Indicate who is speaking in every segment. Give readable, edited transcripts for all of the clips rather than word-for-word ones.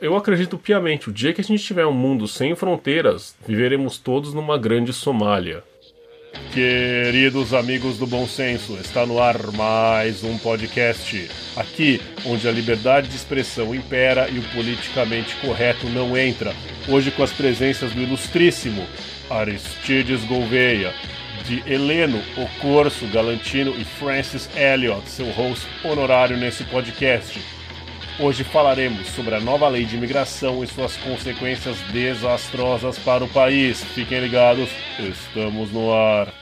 Speaker 1: Eu acredito piamente, o dia que a gente tiver um mundo sem fronteiras, viveremos todos numa grande Somália. Queridos amigos do Bom Senso, está no ar mais um podcast. Aqui, onde a liberdade de expressão impera e o politicamente correto não entra. Hoje com as presenças do ilustríssimo Aristides Gouveia, de Heleno, O Corso, Galantino e Francis Elliot, seu host honorário nesse podcast. Hoje falaremos sobre a nova lei de imigração e suas consequências desastrosas para o país. Fiquem ligados, estamos no ar.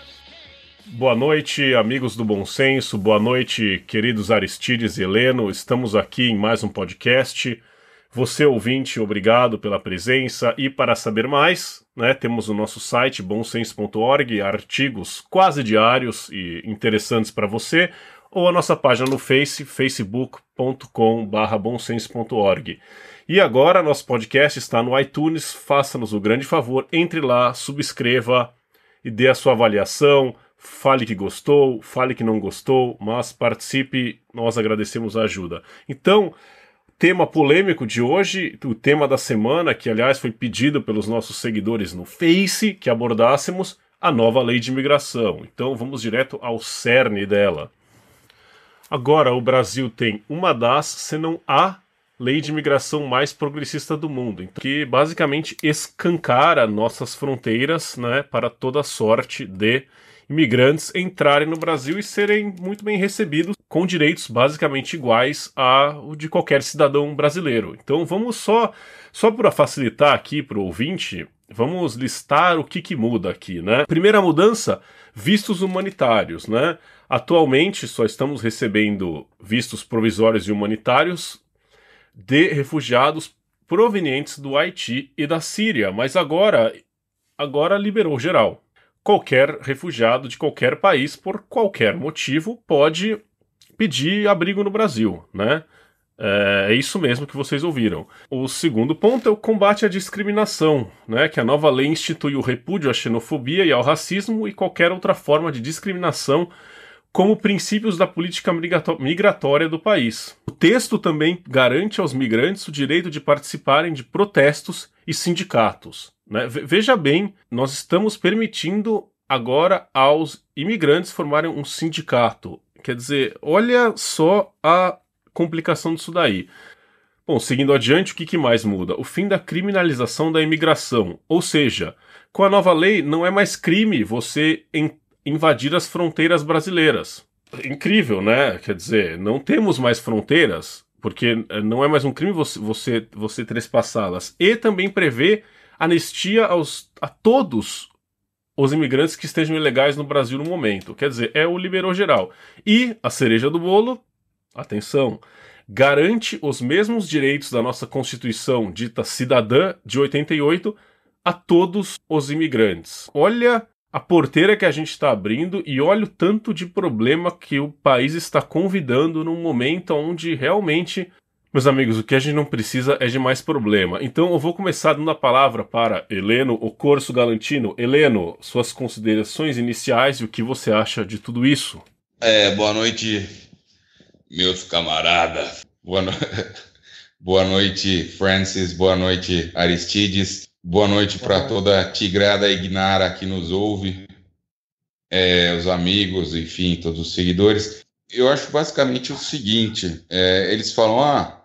Speaker 1: Boa noite, amigos do Bom Senso. Boa noite, queridos Aristides e Heleno. Estamos aqui em mais um podcast. Você, ouvinte, obrigado pela presença. E para saber mais, temos o nosso site bomsenso.org, artigos quase diários e interessantes para você, ou a nossa página no facebook.com/bomsenso.org. E agora nosso podcast está no iTunes, faça-nos o grande favor, entre lá, subscreva e dê a sua avaliação, fale que gostou, fale que não gostou, mas participe, nós agradecemos a ajuda. Então, tema polêmico de hoje, o tema da semana, que aliás foi pedido pelos nossos seguidores no Face, que abordássemos a nova lei de imigração. Então vamos direto ao cerne dela. Agora, o Brasil tem uma das, se não a lei de imigração mais progressista do mundo, que basicamente escancara nossas fronteiras, para toda sorte de imigrantes entrarem no Brasil e serem muito bem recebidos, com direitos basicamente iguais ao de qualquer cidadão brasileiro. Então vamos só para facilitar aqui para o ouvinte, vamos listar o que muda aqui, Primeira mudança, vistos humanitários, Atualmente só estamos recebendo vistos provisórios e humanitários de refugiados provenientes do Haiti e da Síria, mas agora liberou geral. Qualquer refugiado de qualquer país, por qualquer motivo, pode pedir abrigo no Brasil, É isso mesmo que vocês ouviram. O segundo ponto é o combate à discriminação, que a nova lei institui o repúdio à xenofobia e ao racismo e qualquer outra forma de discriminação como princípios da política migratória do país. O texto também garante aos migrantes o direito de participarem de protestos e sindicatos. Veja bem, nós estamos permitindo agora aos imigrantes formarem um sindicato. Quer dizer, olha só a complicação disso daí. Bom, seguindo adiante, o que mais muda? O fim da criminalização da imigração. Ou seja, com a nova lei não é mais crime você invadir as fronteiras brasileiras. Incrível, Quer dizer, não temos mais fronteiras, porque não é mais um crime você trespassá-las. E também prevê anistia a todos os imigrantes que estejam ilegais no Brasil no momento. Quer dizer, é o liberou geral. E a cereja do bolo, atenção, garante os mesmos direitos da nossa Constituição dita cidadã de 88 a todos os imigrantes. Olha a porteira que a gente está abrindo e olha o tanto de problema que o país está convidando num momento onde realmente, meus amigos, o que a gente não precisa é de mais problema. Então eu vou começar dando a palavra para Heleno, O Corso, Galantino. Heleno, suas considerações iniciais e o que você acha de tudo isso?
Speaker 2: Boa noite, meus camaradas. Boa noite, Francis. Boa noite, Aristides. Boa noite para toda a tigrada ignara que nos ouve, os amigos, enfim, todos os seguidores. Eu acho basicamente o seguinte, eles falam,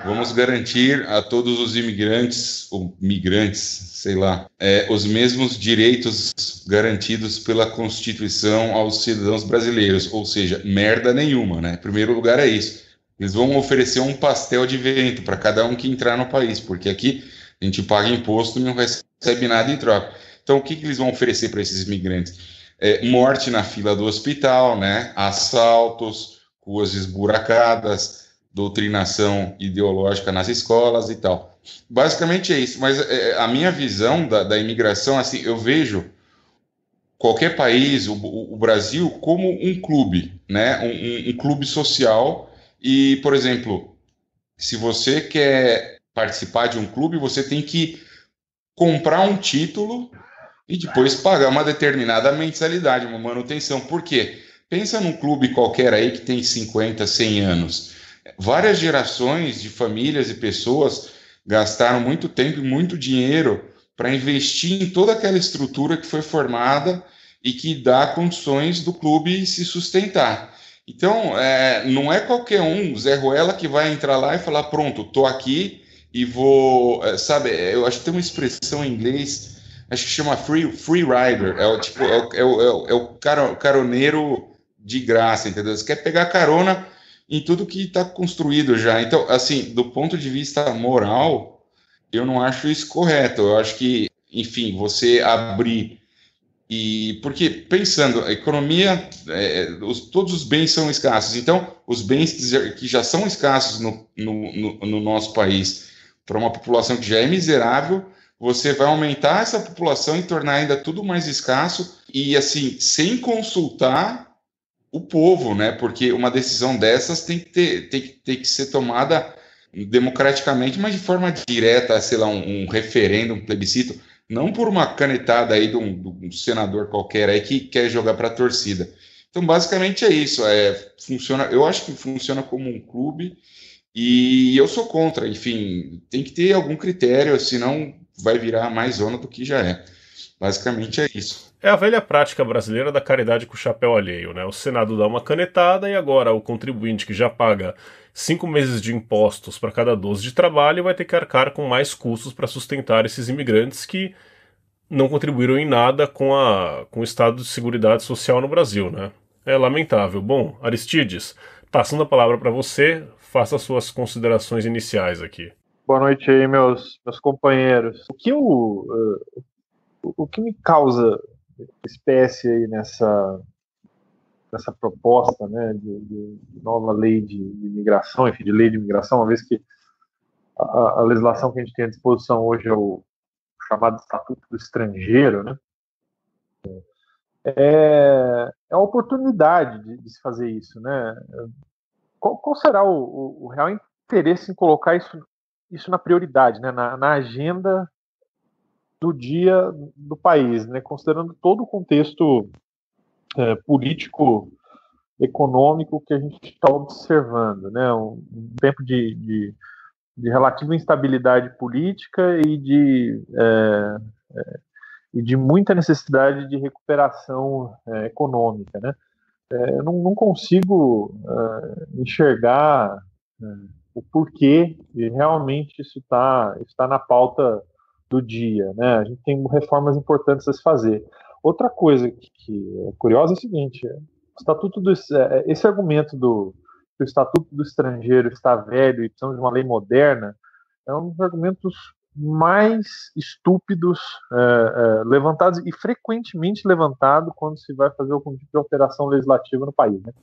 Speaker 2: vamos garantir a todos os imigrantes, ou migrantes, sei lá, os mesmos direitos garantidos pela Constituição aos cidadãos brasileiros, ou seja, merda nenhuma, Em primeiro lugar é isso. Eles vão oferecer um pastel de vento para cada um que entrar no país, porque aqui a gente paga imposto e não recebe nada em troca. Então, o que eles vão oferecer para esses imigrantes? Morte na fila do hospital, assaltos, ruas esburacadas, doutrinação ideológica nas escolas e tal. Basicamente é isso, mas a minha visão da imigração, assim, eu vejo qualquer país, o Brasil, como um clube, um clube social e, por exemplo, se você quer participar de um clube, você tem que comprar um título e depois pagar uma determinada mensalidade, uma manutenção. Por quê? Pensa num clube qualquer aí que tem 50, 100 anos. Várias gerações de famílias e pessoas gastaram muito tempo e muito dinheiro para investir em toda aquela estrutura que foi formada e que dá condições do clube se sustentar. Então, não é qualquer um, Zé Ruela, que vai entrar lá e falar: pronto, estou aqui e vou. Sabe, eu acho que tem uma expressão em inglês, acho que chama free rider, é o, tipo, caroneiro de graça, entendeu? Você quer pegar carona em tudo que está construído já. Então, assim, do ponto de vista moral, eu não acho isso correto. Eu acho que, enfim, você abrir e porque pensando, a economia, todos os bens são escassos. Então, os bens que já são escassos no nosso país, para uma população que já é miserável, você vai aumentar essa população e tornar ainda tudo mais escasso e assim, sem consultar o povo, né? Porque uma decisão dessas tem que ser tomada democraticamente, mas de forma direta, sei lá, um referendo, um plebiscito, não por uma canetada aí de um senador qualquer aí que quer jogar para a torcida. Então, basicamente é isso. Funciona, eu acho que funciona como um clube e eu sou contra. Enfim, tem que ter algum critério, senão vai virar mais zona do que já é. Basicamente é isso.
Speaker 1: É a velha prática brasileira da caridade com o chapéu alheio, né? O Senado dá uma canetada e agora o contribuinte que já paga 5 meses de impostos para cada 12 de trabalho vai ter que arcar com mais custos para sustentar esses imigrantes que não contribuíram em nada com o estado de seguridade social no Brasil, né? É lamentável. Bom, Aristides, passando a palavra para você, faça suas considerações iniciais aqui.
Speaker 3: Boa noite aí, meus companheiros. O que me causa espécie aí nessa proposta, né, de nova lei de imigração, enfim, de lei de imigração, uma vez que a legislação que a gente tem à disposição hoje é o chamado Estatuto do Estrangeiro, né, é a oportunidade de se fazer isso, né? Qual será o real interesse em colocar isso na prioridade, né, na agenda do dia do país, né, considerando todo o contexto político, econômico que a gente está observando, né, um tempo de relativa instabilidade política e de muita necessidade de recuperação econômica, né. Eu não consigo enxergar o porquê de realmente isso está na pauta do dia, né? A gente tem reformas importantes a se fazer. Outra coisa que é curiosa é o seguinte: esse argumento que o Estatuto do Estrangeiro está velho e precisamos de uma lei moderna é um dos argumentos mais estúpidos levantados e frequentemente levantado quando se vai fazer algum tipo de alteração legislativa no país, né?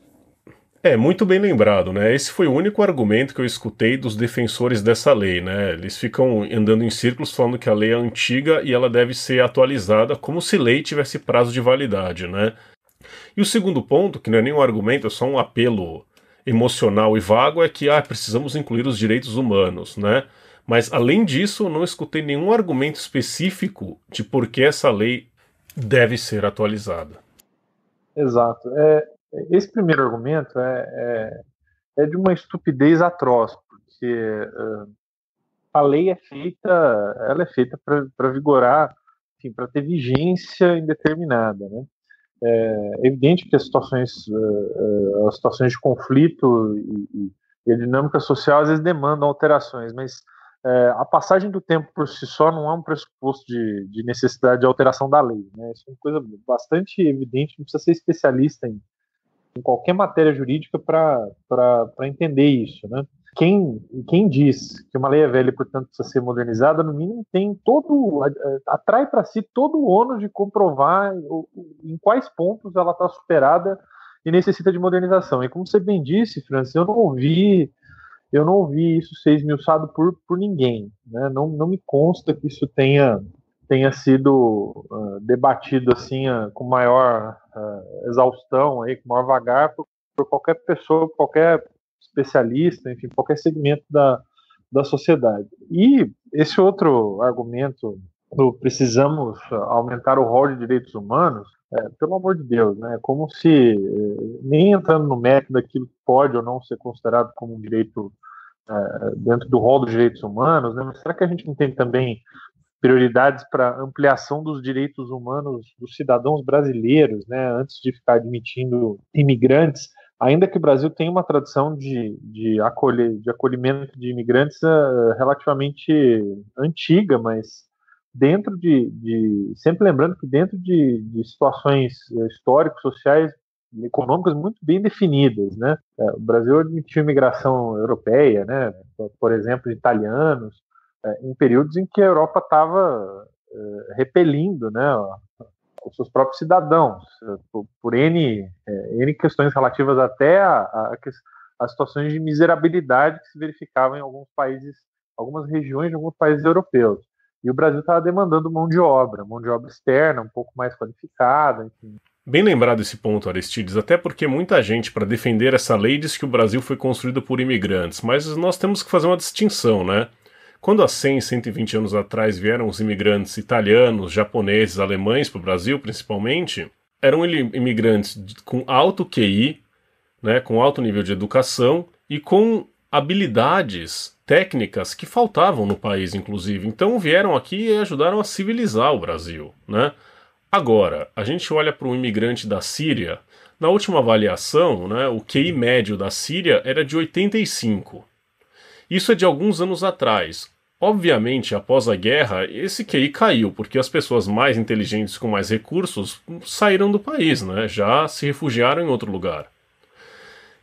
Speaker 1: Muito bem lembrado, né? Esse foi o único argumento que eu escutei dos defensores dessa lei, né? Eles ficam andando em círculos falando que a lei é antiga e ela deve ser atualizada como se lei tivesse prazo de validade, né? E o segundo ponto, que não é nenhum argumento, é só um apelo emocional e vago, é que precisamos incluir os direitos humanos, né? Mas além disso, não escutei nenhum argumento específico de por que essa lei deve ser atualizada.
Speaker 3: Exato. Esse primeiro argumento é de uma estupidez atroz, porque a lei ela é feita para vigorar, para ter vigência indeterminada, né? É evidente que as situações de conflito e a dinâmica social às vezes demandam alterações, mas a passagem do tempo por si só não é um pressuposto de necessidade de alteração da lei, né? Isso é uma coisa bastante evidente, não precisa ser especialista em qualquer matéria jurídica para entender isso, né? Quem diz que uma lei é velha e, portanto, precisa ser modernizada, no mínimo atrai para si todo o ônus de comprovar em quais pontos ela está superada e necessita de modernização. E como você bem disse, Francis, eu não ouvi isso ser esmiuçado por ninguém, né? Não me consta que isso tenha sido debatido assim com maior exaustão, aí, com maior vagar por qualquer pessoa, qualquer especialista, enfim, qualquer segmento da sociedade. E esse outro argumento do precisamos aumentar o rol de direitos humanos, pelo amor de Deus, né? Como se, nem entrando no mérito daquilo que pode ou não ser considerado como um direito dentro do rol dos direitos humanos, né? Mas será que a gente não tem também prioridades para ampliação dos direitos humanos dos cidadãos brasileiros, né, antes de ficar admitindo imigrantes, ainda que o Brasil tenha uma tradição de acolhimento de imigrantes relativamente antiga, mas dentro sempre lembrando que dentro de situações históricas, sociais, econômicas muito bem definidas, né? O Brasil admitiu imigração europeia, né? Por exemplo, italianos, em períodos em que a Europa estava repelindo, né, os seus próprios cidadãos, por N questões relativas até a situações de miserabilidade que se verificavam em alguns países, algumas regiões de alguns países europeus. E o Brasil estava demandando mão de obra externa, um pouco mais qualificada, enfim.
Speaker 1: Bem lembrado esse ponto, Aristides, até porque muita gente, para defender essa lei, diz que o Brasil foi construído por imigrantes, mas nós temos que fazer uma distinção, né? Quando há 100, 120 anos atrás vieram os imigrantes italianos, japoneses, alemães para o Brasil, principalmente, eram imigrantes com alto QI, né, com alto nível de educação e com habilidades técnicas que faltavam no país, inclusive. Então vieram aqui e ajudaram a civilizar o Brasil, né? Agora, a gente olha para um imigrante da Síria, na última avaliação, né, o QI médio da Síria era de 85. Isso é de alguns anos atrás. Obviamente, após a guerra, esse QI caiu, porque as pessoas mais inteligentes com mais recursos saíram do país, né? Já se refugiaram em outro lugar.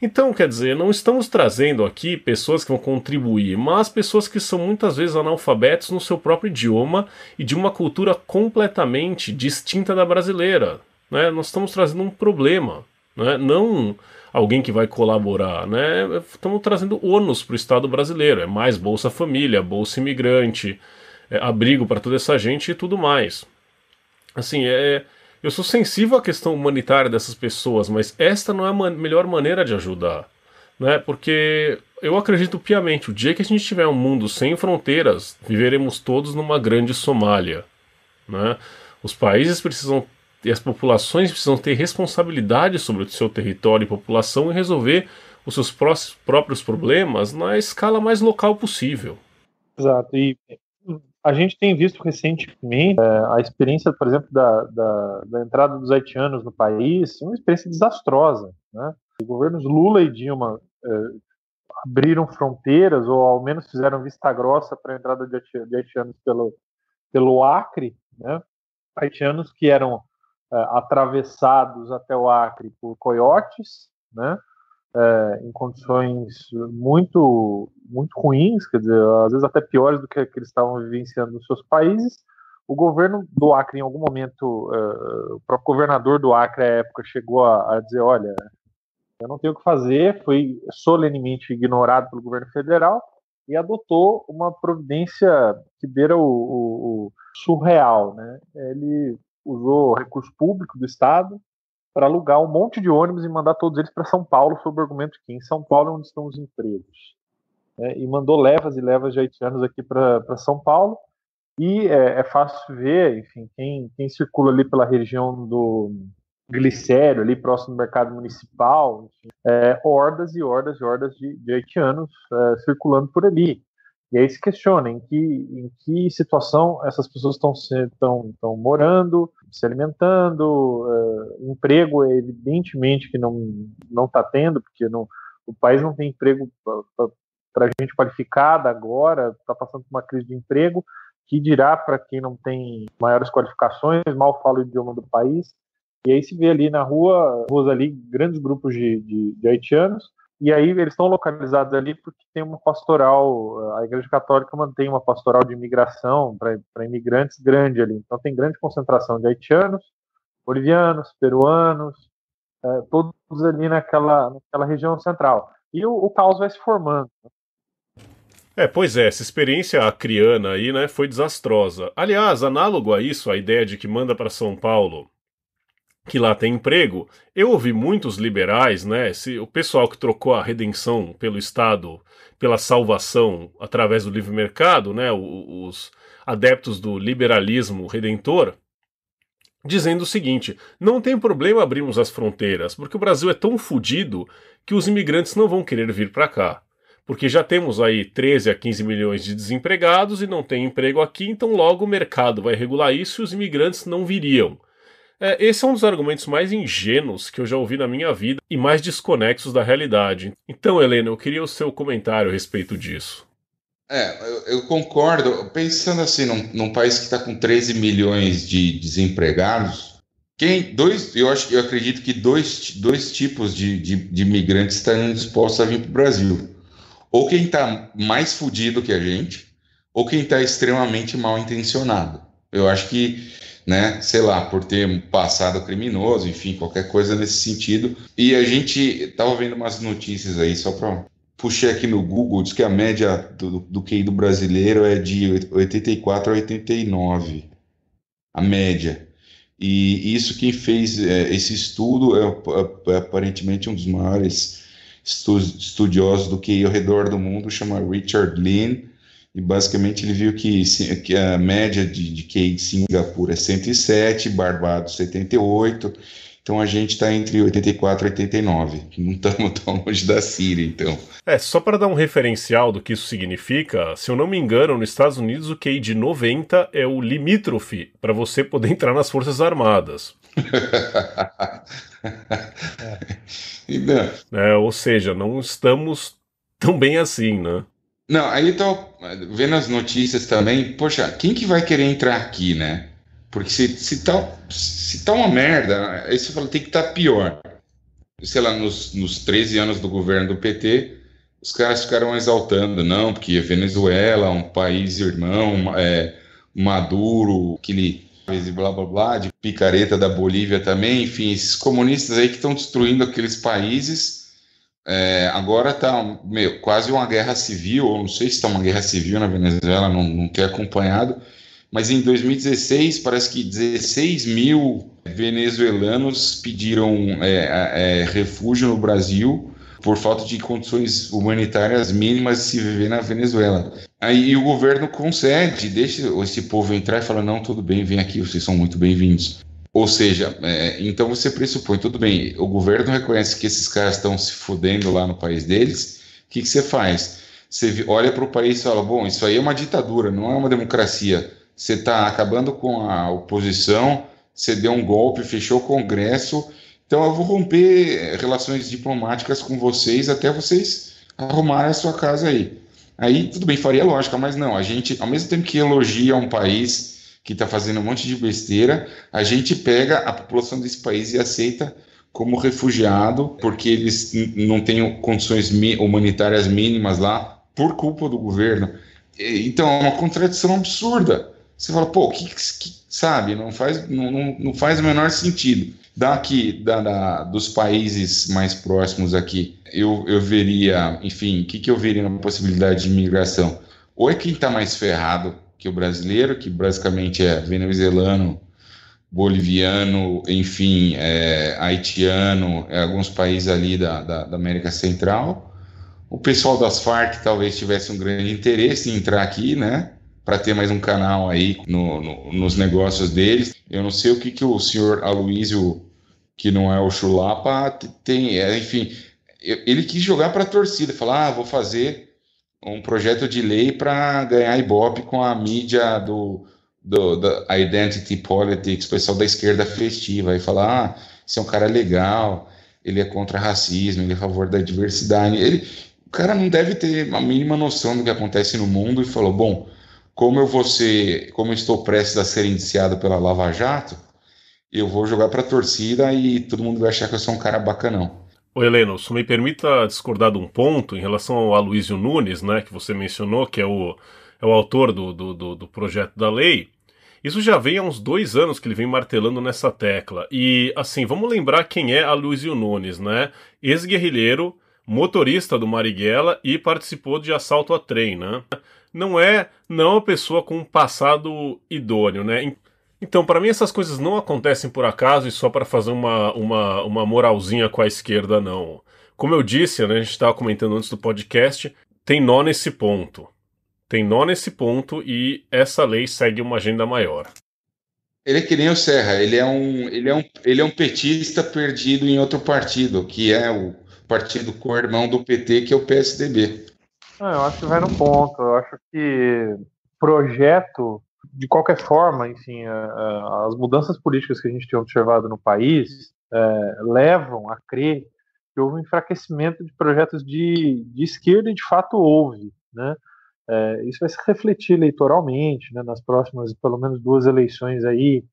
Speaker 1: Então, quer dizer, não estamos trazendo aqui pessoas que vão contribuir, mas pessoas que são muitas vezes analfabetos no seu próprio idioma e de uma cultura completamente distinta da brasileira, né? Nós estamos trazendo um problema, né? Não alguém que vai colaborar, né? Estamos trazendo ônus para o Estado brasileiro, é mais Bolsa Família, Bolsa Imigrante, abrigo para toda essa gente e tudo mais. Assim, eu sou sensível à questão humanitária dessas pessoas, mas esta não é a melhor maneira de ajudar, né? Porque eu acredito piamente, o dia que a gente tiver um mundo sem fronteiras, viveremos todos numa grande Somália, né? Os países precisam e as populações precisam ter responsabilidade sobre o seu território e população e resolver os seus próprios problemas na escala mais local possível.
Speaker 3: Exato. E a gente tem visto recentemente a experiência, por exemplo, da entrada dos haitianos no país, uma experiência desastrosa, né? Os governos Lula e Dilma abriram fronteiras, ou ao menos fizeram vista grossa para a entrada de haitianos pelo Acre, né? Haitianos que eram atravessados até o Acre por coiotes, né? Em condições muito, muito ruins, quer dizer, às vezes até piores do que eles estavam vivenciando nos seus países. O governo do Acre, em algum momento, o próprio governador do Acre, à época, chegou a dizer, olha, eu não tenho o que fazer, foi solenemente ignorado pelo governo federal e adotou uma providência que beira o surreal, né? Ele usou recurso público do Estado para alugar um monte de ônibus e mandar todos eles para São Paulo, sob o argumento que em São Paulo é onde estão os empregos. E mandou levas e levas de haitianos aqui para São Paulo. E é fácil ver, enfim, quem circula ali pela região do Glicério, ali próximo do mercado municipal, enfim, hordas e hordas e hordas de haitianos circulando por ali. E aí se questiona em que situação essas pessoas estão morando, se alimentando, emprego evidentemente que não está tendo, porque o país não tem emprego para gente qualificada agora, está passando por uma crise de emprego, que dirá para quem não tem maiores qualificações, mal fala o idioma do país. E aí se vê ali na ruas ali, grandes grupos de haitianos, e aí eles estão localizados ali porque tem uma pastoral, a Igreja Católica mantém uma pastoral de imigração para imigrantes grande ali. Então tem grande concentração de haitianos, bolivianos, peruanos, todos ali naquela região central. E o caos vai se formando.
Speaker 1: Pois é, essa experiência acriana aí, né, foi desastrosa. Aliás, análogo a isso, a ideia de que manda para São Paulo que lá tem emprego, eu ouvi muitos liberais, né, o pessoal que trocou a redenção pelo Estado, pela salvação através do livre mercado, né, os adeptos do liberalismo redentor, dizendo o seguinte, não tem problema abrirmos as fronteiras, porque o Brasil é tão fodido que os imigrantes não vão querer vir para cá. Porque já temos aí 13 a 15 milhões de desempregados e não tem emprego aqui, então logo o mercado vai regular isso e os imigrantes não viriam. Esse é um dos argumentos mais ingênuos que eu já ouvi na minha vida e mais desconexos da realidade. Então, Helena, eu queria o seu comentário a respeito disso.
Speaker 2: Eu concordo. Pensando assim, num país que está com 13 milhões de desempregados, eu acredito que dois tipos de imigrantes estariam dispostos a vir para o Brasil. Ou quem está mais fudido que a gente, ou quem está extremamente mal intencionado. Eu acho que, né, sei lá, por ter um passado criminoso, enfim, qualquer coisa nesse sentido. E a gente estava vendo umas notícias aí, só para puxei aqui no Google, diz que a média do QI do brasileiro é de 84 a 89, a média. E isso quem fez esse estudo é aparentemente um dos maiores estudiosos do QI ao redor do mundo, chama Richard Lin, e basicamente ele viu que a média de QI de Singapura é 107, Barbados 78, então a gente está entre 84 e 89, não estamos tão longe da Síria, então.
Speaker 1: Só para dar um referencial do que isso significa, se eu não me engano, nos Estados Unidos o QI de 90 é o limítrofe para você poder entrar nas Forças Armadas. Ou seja, não estamos tão bem assim, né?
Speaker 2: Não, aí eu tô vendo as notícias também, poxa, quem que vai querer entrar aqui, né? Porque se tá uma merda, aí você fala, tem que estar pior. Sei lá, nos 13 anos do governo do PT, os caras ficaram exaltando, não, porque a Venezuela, um país irmão, Maduro, aquele blá blá blá, de picareta da Bolívia também, enfim, esses comunistas aí que estão destruindo aqueles países. Agora tá quase uma guerra civil, ou não sei se está uma guerra civil na Venezuela, não tenho acompanhado, mas em 2016 parece que 16 mil venezuelanos pediram refúgio no Brasil por falta de condições humanitárias mínimas de se viver na Venezuela. Aí o governo concede, deixa esse povo entrar e fala, não, tudo bem, vem aqui, vocês são muito bem-vindos. Ou seja, então você pressupõe, tudo bem, o governo reconhece que esses caras estão se fudendo lá no país deles, o que você faz? Você olha para o país e fala, bom, isso aí é uma ditadura, não é uma democracia. Você está acabando com a oposição, você deu um golpe, fechou o Congresso, então eu vou romper relações diplomáticas com vocês até vocês arrumarem a sua casa aí. Aí, tudo bem, faria lógica, mas não, a gente, ao mesmo tempo que elogia um país que está fazendo um monte de besteira, a gente pega a população desse país e aceita como refugiado, porque eles não têm condições humanitárias mínimas lá, por culpa do governo. Então, é uma contradição absurda. Você fala, pô, sabe, não faz o menor sentido. Dos países mais próximos aqui, eu veria, enfim, o que eu veria na possibilidade de imigração? Ou é quem está mais ferrado que o brasileiro, que basicamente é venezuelano, boliviano, enfim, haitiano, alguns países ali da América Central. O pessoal das Farc talvez tivesse um grande interesse em entrar aqui, né? Para ter mais um canal aí nos negócios deles. Eu não sei o que o senhor Aloysio, que não é o Chulapa, tem. Enfim, ele quis jogar para a torcida, falar, vou fazer um projeto de lei para ganhar ibope com a mídia da Identity Politics, o pessoal da esquerda festiva, e falar, esse é um cara legal, ele é contra racismo, ele é a favor da diversidade. O cara não deve ter a mínima noção do que acontece no mundo e falou, bom, como eu estou prestes a ser indiciado pela Lava Jato, eu vou jogar para a torcida e todo mundo vai achar que eu sou um cara bacanão.
Speaker 1: Ô Heleno, só me permita discordar de um ponto em relação ao Aloysio Nunes, né, que você mencionou, que é o autor do projeto da lei. Isso já vem há uns 2 anos que ele vem martelando nessa tecla. E, assim, vamos lembrar quem é Aloysio Nunes, né? Ex-guerrilheiro, motorista do Marighella e participou de assalto a trem, né? Não é uma pessoa com um passado idôneo, né? Então, para mim, essas coisas não acontecem por acaso e só para fazer uma moralzinha com a esquerda, não. Como eu disse, né, a gente estava comentando antes do podcast, tem nó nesse ponto. Tem nó nesse ponto e essa lei segue uma agenda maior.
Speaker 2: Ele é que nem o Serra, ele é um petista perdido em outro partido, que é o partido co-irmão do PT, que é o PSDB.
Speaker 3: Não, eu acho que vai no ponto. Eu acho que projeto, de qualquer forma, enfim, as mudanças políticas que a gente tem observado no país levam a crer que houve um enfraquecimento de projetos de esquerda e de fato houve, né? Isso vai se refletir eleitoralmente, né, nas próximas, pelo menos 2 eleições aí.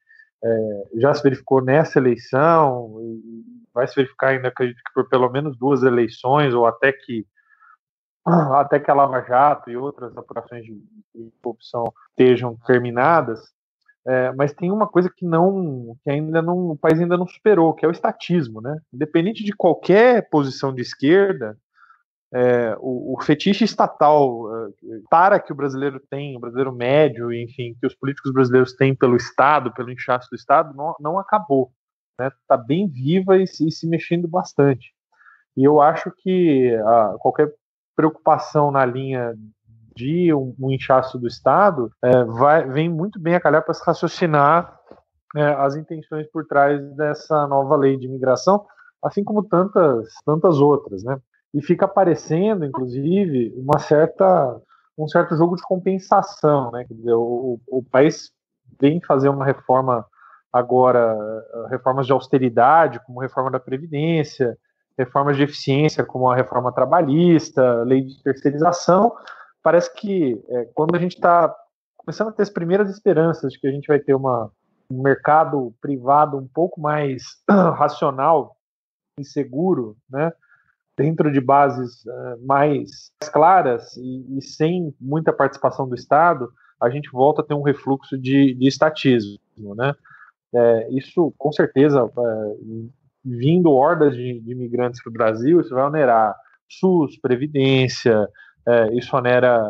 Speaker 3: Já se verificou nessa eleição, e vai se verificar ainda, acredito que por pelo menos 2 eleições, ou até que a Lava Jato e outras apurações de corrupção estejam terminadas. Mas tem uma coisa que ainda não, o país ainda não superou, que é o estatismo, né? Independente de qualquer posição de esquerda, o fetiche estatal, tara que o brasileiro tem, o brasileiro médio, enfim, que os políticos brasileiros têm pelo Estado, pelo inchaço do Estado, não acabou. Está bem viva e se mexendo bastante. E eu acho que qualquer preocupação na linha de um inchaço do Estado vem muito bem a calhar para se raciocinar as intenções por trás dessa nova lei de imigração, assim como tantas outras, né? E fica aparecendo, inclusive, um certo jogo de compensação, né? Quer dizer, o país vem fazer uma reforma agora, reformas de austeridade, como reforma da Previdência, reformas de eficiência, como a reforma trabalhista, lei de terceirização. Parece que quando a gente está começando a ter as primeiras esperanças de que a gente vai ter um mercado privado um pouco mais racional e seguro, né, dentro de bases mais claras e sem muita participação do Estado, a gente volta a ter um refluxo de estatismo, né? Isso, com certeza, vindo hordas de imigrantes para o Brasil, isso vai onerar SUS, Previdência, isso onera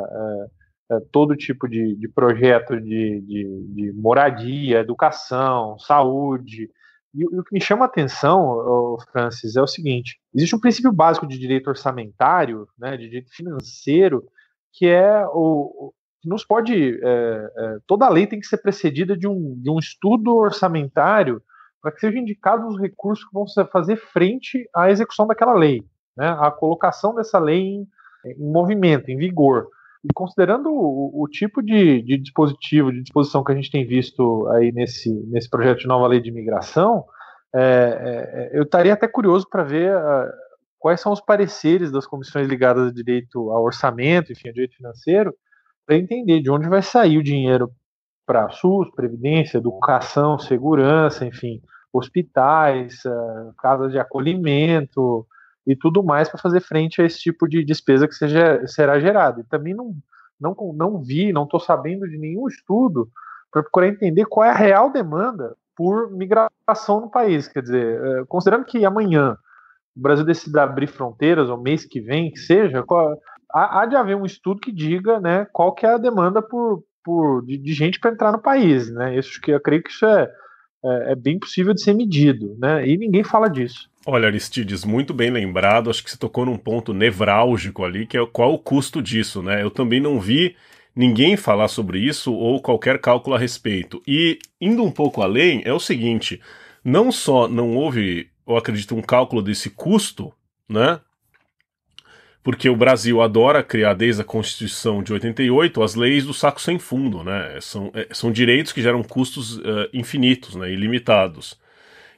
Speaker 3: todo tipo de projeto de moradia, educação, saúde. E o que me chama a atenção, Francis, é o seguinte: existe um princípio básico de direito orçamentário, né, de direito financeiro, que é que nos pode. Toda lei tem que ser precedida de um estudo orçamentário para que sejam indicados os recursos que vão fazer frente à execução daquela lei, né, a colocação dessa lei em movimento, em vigor. E considerando o tipo de dispositivo, de disposição que a gente tem visto aí nesse projeto de nova lei de imigração, eu estaria até curioso para ver quais são os pareceres das comissões ligadas a direito ao orçamento, enfim, a direito financeiro, para entender de onde vai sair o dinheiro para SUS, Previdência, educação, segurança, enfim, hospitais, casas de acolhimento e tudo mais para fazer frente a esse tipo de despesa que será gerada. E também não estou sabendo de nenhum estudo para procurar entender qual é a real demanda por migração no país. Quer dizer, considerando que amanhã o Brasil decida abrir fronteiras, ou mês que vem, que seja, há de haver um estudo que diga, né, qual que é a demanda de gente para entrar no país, né? Isso que eu creio que isso é bem possível de ser medido, né? E ninguém fala disso.
Speaker 1: Olha, Aristides, muito bem lembrado, acho que você tocou num ponto nevrálgico ali, que é qual o custo disso, né? Eu também não vi ninguém falar sobre isso ou qualquer cálculo a respeito. E, indo um pouco além, é o seguinte, não só não houve, eu acredito, um cálculo desse custo, né? Porque o Brasil adora criar, desde a Constituição de 88, as leis do saco sem fundo, né? São direitos que geram custos infinitos, né? Ilimitados.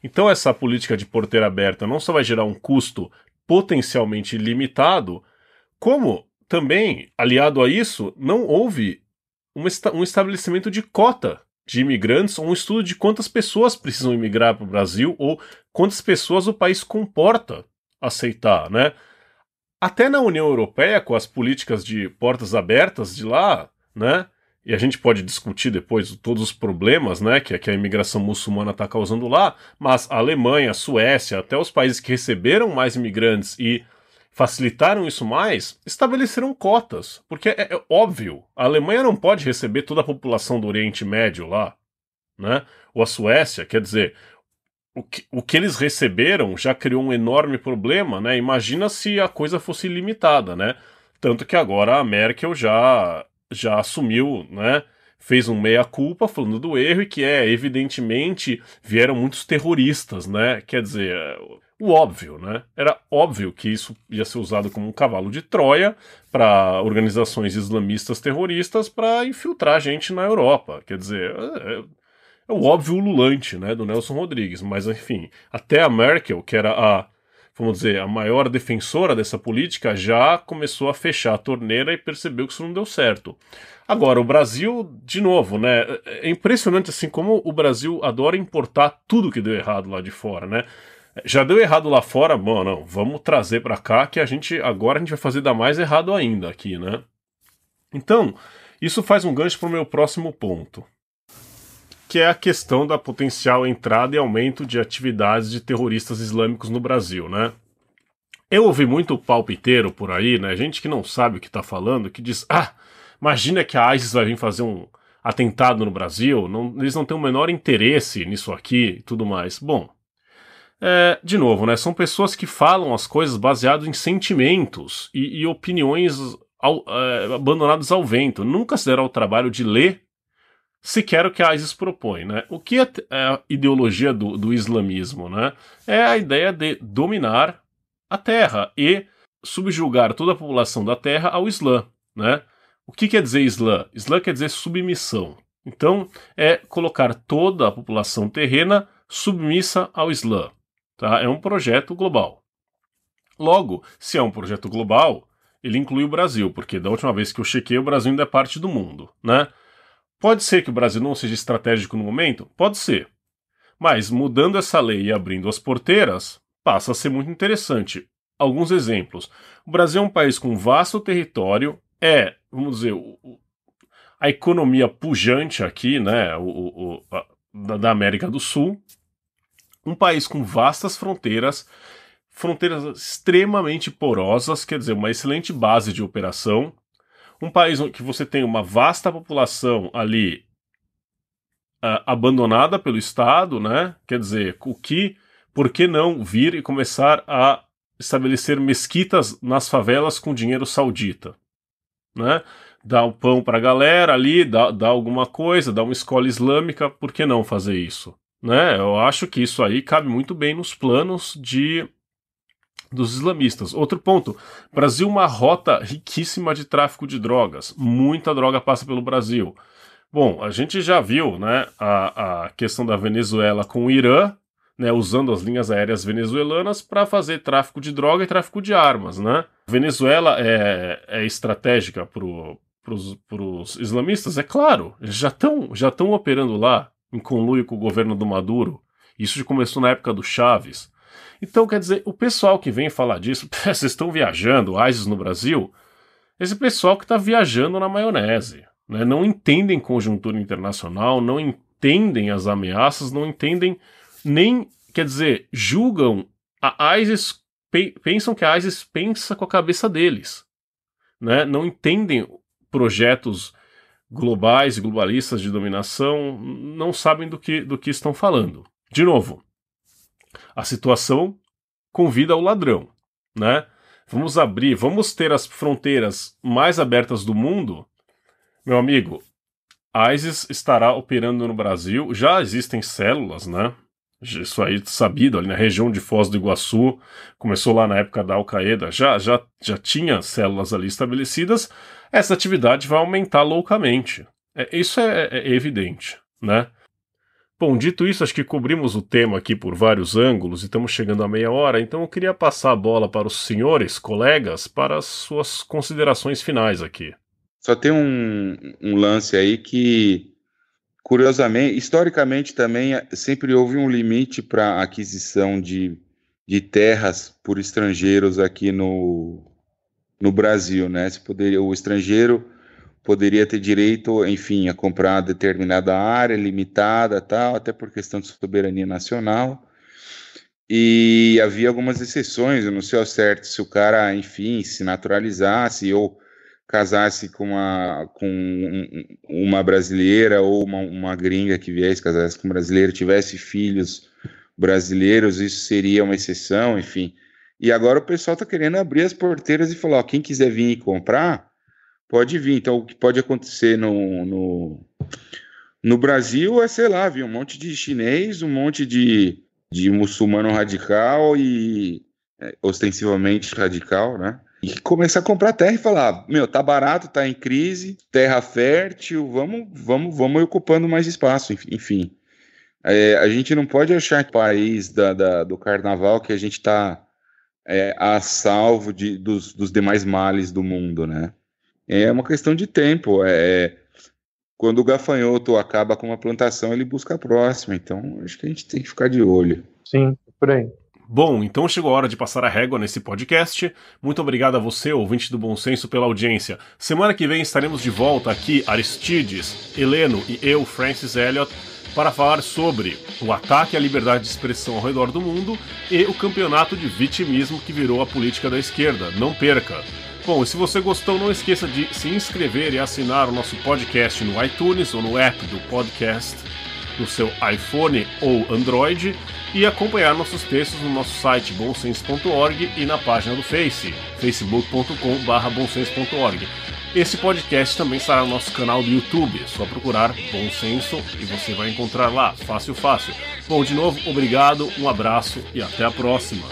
Speaker 1: Então essa política de porteira aberta não só vai gerar um custo potencialmente limitado, como também, aliado a isso, não houve um estabelecimento de cota de imigrantes ou um estudo de quantas pessoas precisam imigrar para o Brasil ou quantas pessoas o país comporta aceitar, né? Até na União Europeia, com as políticas de portas abertas de lá, né? E a gente pode discutir depois todos os problemas, né, que a imigração muçulmana está causando lá, mas a Alemanha, a Suécia, até os países que receberam mais imigrantes e facilitaram isso mais, estabeleceram cotas. Porque é óbvio, a Alemanha não pode receber toda a população do Oriente Médio lá, né? Ou a Suécia, quer dizer, o que eles receberam já criou um enorme problema, né? Imagina se a coisa fosse limitada, né? Tanto que agora a Merkel já assumiu, né? Fez um meia-culpa falando do erro e que evidentemente, vieram muitos terroristas, né? Quer dizer, o óbvio, né? Era óbvio que isso ia ser usado como um cavalo de Troia para organizações islamistas terroristas para infiltrar gente na Europa. Quer dizer, é o óbvio ululante, né, do Nelson Rodrigues. Mas, enfim, até a Merkel, que era vamos dizer, a maior defensora dessa política, já começou a fechar a torneira e percebeu que isso não deu certo. Agora, o Brasil, de novo, né? É impressionante assim como o Brasil adora importar tudo que deu errado lá de fora, né? Já deu errado lá fora, bom, não, vamos trazer pra cá que agora a gente vai fazer dar mais errado ainda aqui, né? Então, isso faz um gancho pro meu próximo ponto, que é a questão da potencial entrada e aumento de atividades de terroristas islâmicos no Brasil, né? Eu ouvi muito palpiteiro por aí, né? Gente que não sabe o que tá falando, que diz, imagina que a ISIS vai vir fazer um atentado no Brasil, eles não têm o menor interesse nisso aqui e tudo mais. Bom, de novo, né? São pessoas que falam as coisas baseadas em sentimentos e opiniões abandonadas ao vento. Nunca se deram ao trabalho de ler sequer o que a ISIS propõe, né? O que é a ideologia do islamismo, né? É a ideia de dominar a terra e subjugar toda a população da terra ao Islã, né? O que quer dizer Islã? Islã quer dizer submissão. Então, é colocar toda a população terrena submissa ao Islã. Tá? É um projeto global. Logo, se é um projeto global, ele inclui o Brasil, porque da última vez que eu chequei, o Brasil ainda é parte do mundo, né? Pode ser que o Brasil não seja estratégico no momento? Pode ser. Mas mudando essa lei e abrindo as porteiras, passa a ser muito interessante. Alguns exemplos. O Brasil é um país com vasto território, vamos dizer, a economia pujante aqui, né, da América do Sul. Um país com vastas fronteiras extremamente porosas, quer dizer, uma excelente base de operação. Um país que você tem uma vasta população ali abandonada pelo Estado, né? Quer dizer, por que não vir e começar a estabelecer mesquitas nas favelas com dinheiro saudita, né? Dar um pão pra galera ali, dar alguma coisa, dar uma escola islâmica, por que não fazer isso? Né? Eu acho que isso aí cabe muito bem nos planos dos islamistas. Outro ponto, Brasil é uma rota riquíssima de tráfico de drogas, muita droga passa pelo Brasil. Bom, a gente já viu, né, a questão da Venezuela com o Irã, né, usando as linhas aéreas venezuelanas para fazer tráfico de droga e tráfico de armas, né? Venezuela é estratégica para os islamistas? É claro, eles já estão operando lá em conluio com o governo do Maduro. Isso já começou na época do Chaves. Então, quer dizer, o pessoal que vem falar disso, vocês estão viajando, ISIS no Brasil, esse pessoal que está viajando na maionese, né? Não entendem conjuntura internacional, não entendem as ameaças, não entendem nem, quer dizer, julgam a ISIS, pensam que a ISIS pensa com a cabeça deles, né? Não entendem projetos globais e globalistas de dominação, não sabem do que estão falando. De novo, a situação convida ao ladrão, né? Vamos ter as fronteiras mais abertas do mundo. Meu amigo, a ISIS estará operando no Brasil, já existem células, né? Isso aí sabido, ali na região de Foz do Iguaçu, começou lá na época da Al-Qaeda, já tinha células ali estabelecidas, essa atividade vai aumentar loucamente. Isso é evidente, né? Bom, dito isso, acho que cobrimos o tema aqui por vários ângulos e estamos chegando a meia hora, então eu queria passar a bola para os senhores, colegas, para as suas considerações finais aqui.
Speaker 2: Só tem um lance aí que, curiosamente, historicamente também sempre houve um limite para aquisição de terras por estrangeiros aqui no Brasil, né? O estrangeiro poderia ter direito, enfim, a comprar determinada área limitada, tal, até por questão de soberania nacional. E havia algumas exceções, eu não sei ao certo se o cara, enfim, se naturalizasse ou casasse com uma brasileira ou uma gringa que viesse, casasse com um brasileiro, tivesse filhos brasileiros, isso seria uma exceção, enfim. E agora o pessoal está querendo abrir as porteiras e falar, ó, quem quiser vir e comprar, pode vir. Então, o que pode acontecer no Brasil é, sei lá, vir um monte de chinês, um monte de de muçulmano radical e ostensivamente radical, né? E começar a comprar terra e falar, meu, tá barato, tá em crise, terra fértil, vamos ocupando mais espaço, enfim. A gente não pode achar que o país do carnaval que a gente tá a salvo dos demais males do mundo, né? É uma questão de tempo, quando o gafanhoto acaba com uma plantação, ele busca a próxima, então acho que a gente tem que ficar de olho.
Speaker 3: Sim, por aí.
Speaker 1: Bom, então chegou a hora de passar a régua nesse podcast. Muito obrigado a você, ouvinte do Bom Senso, pela audiência. Semana que vem estaremos de volta aqui, Aristides, Heleno e eu, Francis Elliott, para falar sobre o ataque à liberdade de expressão ao redor do mundo e o campeonato de vitimismo que virou a política da esquerda. Não perca! Bom, e se você gostou, não esqueça de se inscrever e assinar o nosso podcast no iTunes ou no app do podcast no seu iPhone ou Android e acompanhar nossos textos no nosso site bomsenso.org e na página do facebook.com/bomsenso.org. Esse podcast também estará no nosso canal do YouTube, é só procurar Bom Senso e você vai encontrar lá, fácil. Bom, de novo, obrigado, um abraço e até a próxima.